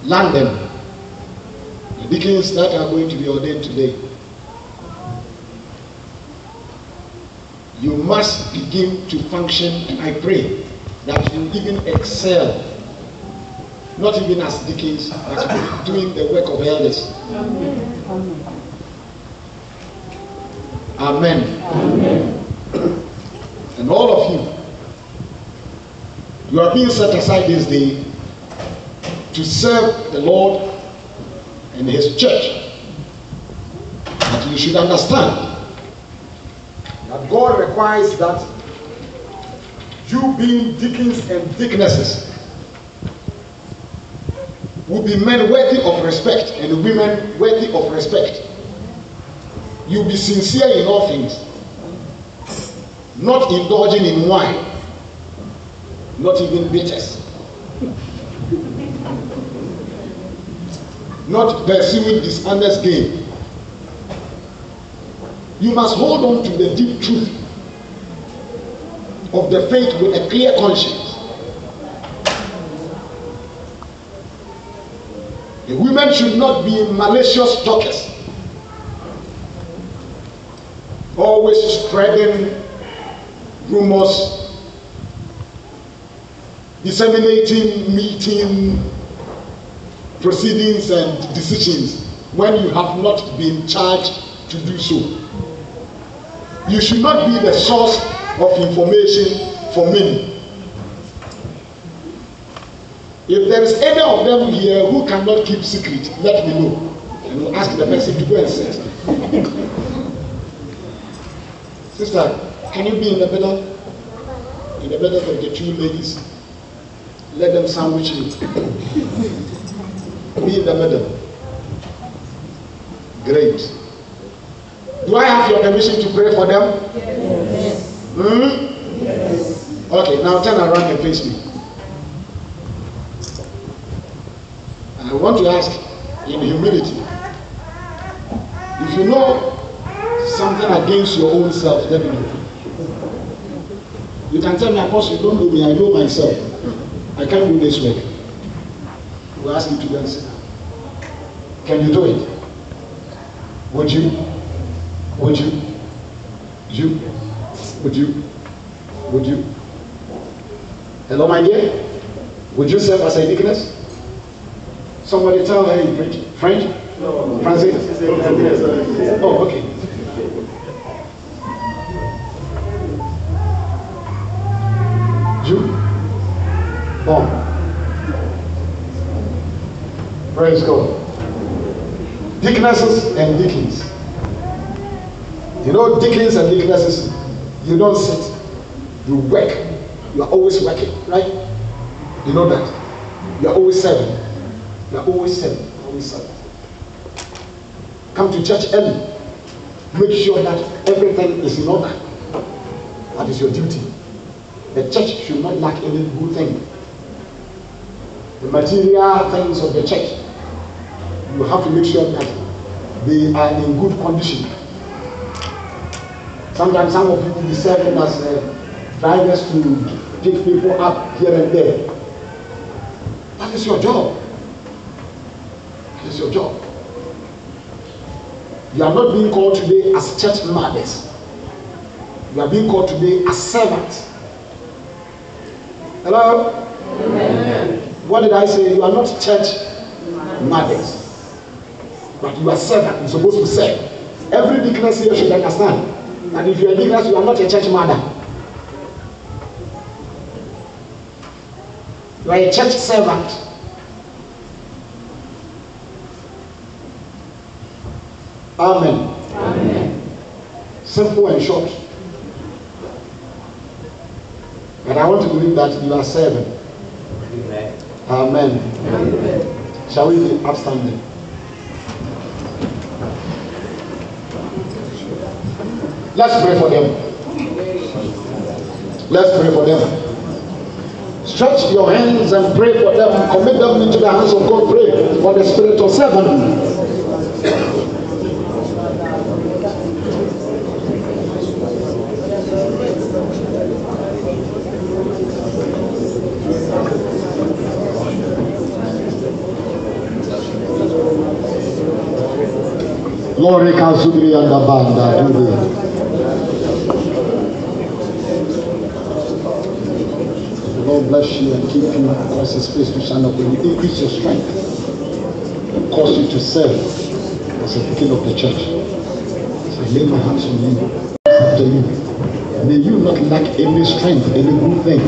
London, the deacons that are going to be ordained today, you must begin to function. I pray that you even excel, not even as deacons, but doing the work of elders. Amen. Amen. And all of you are being set aside this day to serve the Lord and His church. But you should understand that God requires that you, being deacons and deaconesses, will be men worthy of respect and women worthy of respect. You be sincere in all things, not indulging in wine, not even bitters, not pursuing dishonest gain. You must hold on to the deep truth of the faith with a clear conscience. The women should not be malicious talkers, always spreading rumors, disseminating meeting proceedings and decisions when you have not been charged to do so. You should not be the source of information for many. If there is any of them here who cannot keep secret, let me know, and we'll ask the person to go and sit. Sister, can you be in the middle? In the middle of the two ladies? Let them sandwich you. Be in the middle. Great. Do I have your permission to pray for them? Yes. Yes. Okay, now turn around and face me. I want to ask in humility, if you know something against your own self, let me know. You can tell me, Apostle, you don't know me, I know myself. I can't do this work. We'll ask you to go and sit down. Can you do it? Would you? Would you? You? Would you? Would you? Hello, my dear? Would you serve as a deaconess? Somebody tell her in French. French? No. Français? Oh, okay. You? Bon. Praise God. Deaconesses and deacons. You know, deacons and deaconesses, you don't sit, you work. You are always working, right? You know that. You are always serving. You are always serving. Always serving. Come to church early. Make sure that everything is in order. That is your duty. The church should not lack any good thing. The material things of the church, you have to make sure that they are in good condition. Sometimes some of you will be serving as drivers to pick people up here and there. That is your job. That is your job. You are not being called today as church mothers. You are being called today as servants. Hello? Amen. What did I say? You are not church mothers, but you are servant. You're supposed to serve. Every deaconess here should understand. And if you are a deaconess, you are not a church mother. You are a church servant. Amen. Amen. Simple and short. But I want to believe that you are serving. Amen. Amen. Amen. Shall we be upstanding? Let's pray for them. Let's pray for them. Stretch your hands and pray for them. Commit them into the hands of God. Pray for the spirit of servant. Glory Kazudri and the banda. The Lord bless you and keep you. Cause His face to shine upon you. Increase your strength. Cause you to serve as a beacon of the church. So I lay my hands on you. After you. May you not lack any strength, any good thing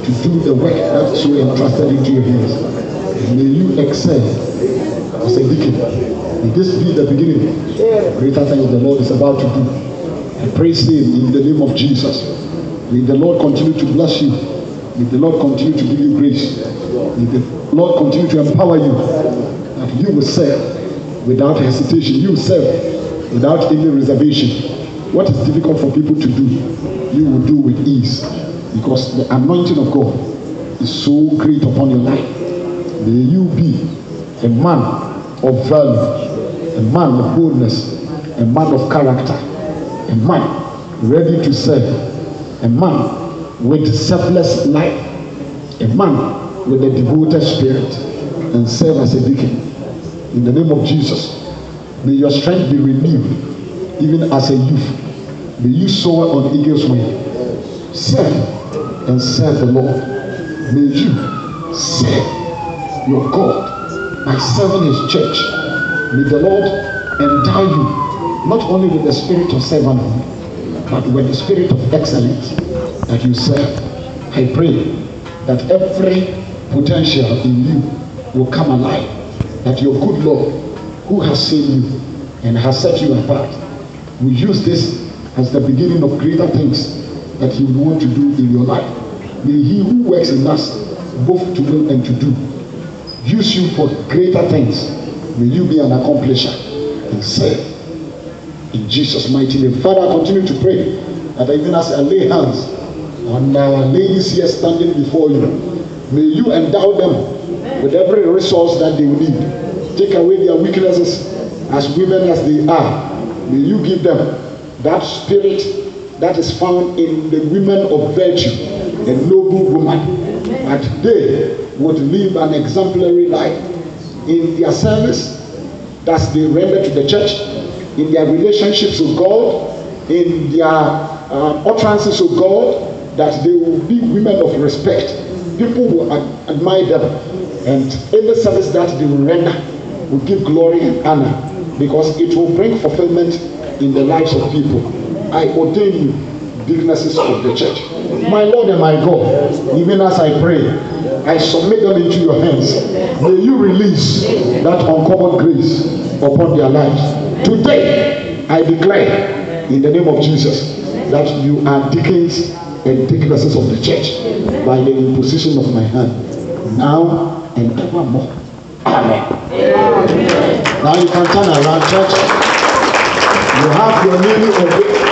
to do the work that's so entrusted into your hands. May you excel as a deacon. May this be the beginning. Greater things the Lord is about to do. I praise Him in the name of Jesus. May the Lord continue to bless you. May the Lord continue to give you grace. May the Lord continue to empower you. That you will serve without hesitation. You will serve without any reservation. What is difficult for people to do, you will do with ease. Because the anointing of God is so great upon your life. May you be a man of value, a man of boldness, a man of character, a man ready to serve, a man with selfless life, a man with a devoted spirit, and serve as a deacon. In the name of Jesus, may your strength be renewed even as a youth. May you soar on eagle's wing. Serve and serve the Lord. May you serve your God by serving His church. May the Lord endow you not only with the spirit of servanthood, but with the spirit of excellence that you serve. I pray that every potential in you will come alive. That your good Lord, who has saved you and has set you apart, will use this as the beginning of greater things that He would want to do in your life. May He who works in us both to will and to do use you for greater things. May you be an accomplisher and serve in Jesus' mighty name. Father, I continue to pray that even as I lay hands on our ladies here standing before you, may you endow them with every resource that they need. Take away their weaknesses as women as they are. May you give them that spirit that is found in the women of virtue, a noble woman, that they would live an exemplary life in their service that they render to the church, in their relationships with God, in their utterances with God, that they will be women of respect. People will admire them, and any service that they will render will give glory and honor, because it will bring fulfillment in the lives of people. I ordain you dignities of the church. My Lord and my God, even as I pray, I submit them into your hands. May you release that uncommon grace upon their lives. Today, I declare in the name of Jesus that you are deacons and deaconesses of the church by the imposition of my hand, now and evermore. Amen. Amen. Now you can turn around, church. You have your name